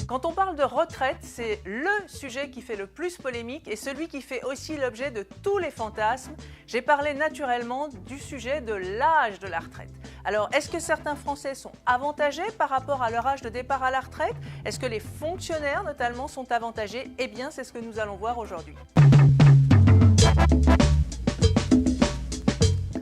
Quand on parle de retraite, c'est le sujet qui fait le plus polémique et celui qui fait aussi l'objet de tous les fantasmes. J'ai parlé naturellement du sujet de l'âge de la retraite. Alors, est-ce que certains Français sont avantagés par rapport à leur âge de départ à la retraite? Est-ce que les fonctionnaires, notamment, sont avantagés? Eh bien, c'est ce que nous allons voir aujourd'hui.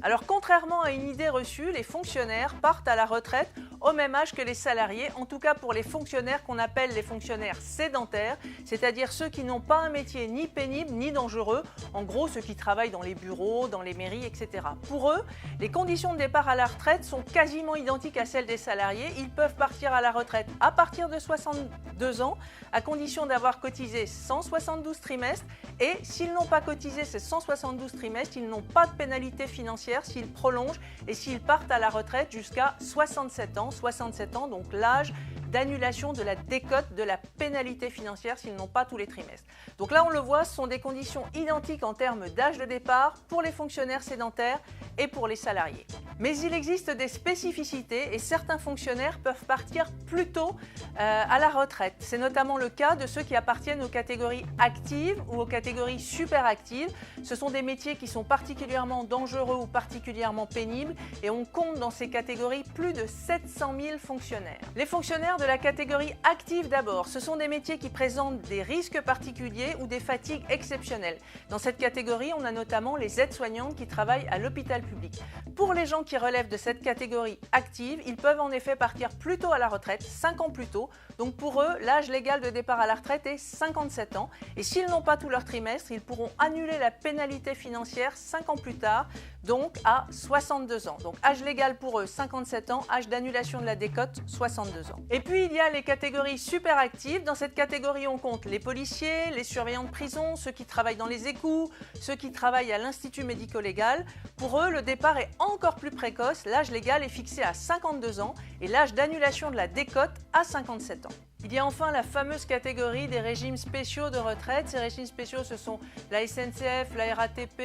Alors, contrairement à une idée reçue, les fonctionnaires partent à la retraite au même âge que les salariés, en tout cas pour les fonctionnaires qu'on appelle les fonctionnaires sédentaires, c'est-à-dire ceux qui n'ont pas un métier ni pénible ni dangereux, en gros ceux qui travaillent dans les bureaux, dans les mairies, etc. Pour eux, les conditions de départ à la retraite sont quasiment identiques à celles des salariés. Ils peuvent partir à la retraite à partir de 62 ans, à condition d'avoir cotisé 172 trimestres, et s'ils n'ont pas cotisé ces 172 trimestres, ils n'ont pas de pénalité financière s'ils prolongent et s'ils partent à la retraite jusqu'à 67 ans. 67 ans, donc l'âge d'annulation de la décote de la pénalité financière s'ils n'ont pas tous les trimestres. Donc là, on le voit, ce sont des conditions identiques en termes d'âge de départ pour les fonctionnaires sédentaires et pour les salariés. Mais il existe des spécificités et certains fonctionnaires peuvent partir plus tôt à la retraite. C'est notamment le cas de ceux qui appartiennent aux catégories actives ou aux catégories super actives. Ce sont des métiers qui sont particulièrement dangereux ou particulièrement pénibles et on compte dans ces catégories plus de 700 000 fonctionnaires. Les fonctionnaires de la catégorie active d'abord, ce sont des métiers qui présentent des risques particuliers ou des fatigues exceptionnelles. Dans cette catégorie, on a notamment les aides-soignantes qui travaillent à l'hôpital public. Pour les gens qui relèvent de cette catégorie active, ils peuvent en effet partir plus tôt à la retraite, 5 ans plus tôt. Donc pour eux, l'âge légal de départ à la retraite est 57 ans. Et s'ils n'ont pas tout leur trimestre, ils pourront annuler la pénalité financière 5 ans plus tard, donc à 62 ans. Donc âge légal pour eux, 57 ans, âge d'annulation de la décote, 62 ans. Et puis il y a les catégories super actives. Dans cette catégorie, on compte les policiers, les surveillants de prison, ceux qui travaillent dans les égouts, ceux qui travaillent à l'institut médico-légal. Pour eux, le départ est encore plus précoce. L'âge légal est fixé à 52 ans et l'âge d'annulation de la décote à 57 ans. Il y a enfin la fameuse catégorie des régimes spéciaux de retraite. Ces régimes spéciaux, ce sont la SNCF, la RATP,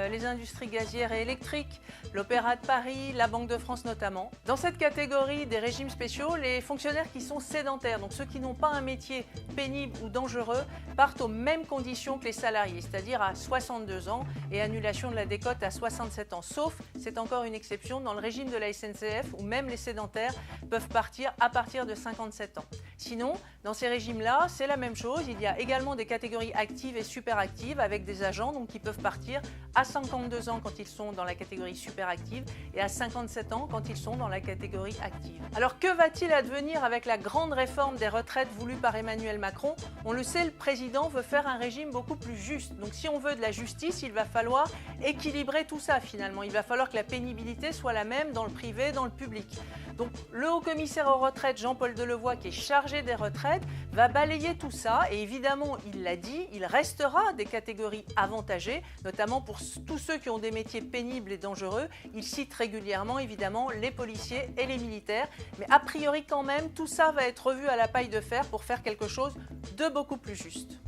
les industries gazières et électriques, l'Opéra de Paris, la Banque de France notamment. Dans cette catégorie des régimes spéciaux, les fonctionnaires qui sont sédentaires, donc ceux qui n'ont pas un métier pénible ou dangereux, partent aux mêmes conditions que les salariés, c'est-à-dire à 62 ans et annulation de la décote à 67 ans. Sauf, c'est encore une exception, dans le régime de la SNCF où même les sédentaires peuvent partir à partir de 57 ans. Sinon, dans ces régimes-là, c'est la même chose. Il y a également des catégories actives et super actives avec des agents donc, qui peuvent partir à 52 ans quand ils sont dans la catégorie super active et à 57 ans quand ils sont dans la catégorie active. Alors que va-t-il advenir avec la grande réforme des retraites voulue par Emmanuel Macron? On le sait, le président veut faire un régime beaucoup plus juste. Donc si on veut de la justice, il va falloir équilibrer tout ça finalement. Il va falloir que la pénibilité soit la même dans le privé et dans le public. Donc le haut-commissaire aux retraites, Jean-Paul Delevoye, qui est chargé des retraites, va balayer tout ça et évidemment, il l'a dit, il restera des catégories avantagées, notamment pour tous ceux qui ont des métiers pénibles et dangereux. Il cite régulièrement évidemment les policiers et les militaires, mais a priori quand même, tout ça va être revu à la paille de fer pour faire quelque chose de beaucoup plus juste.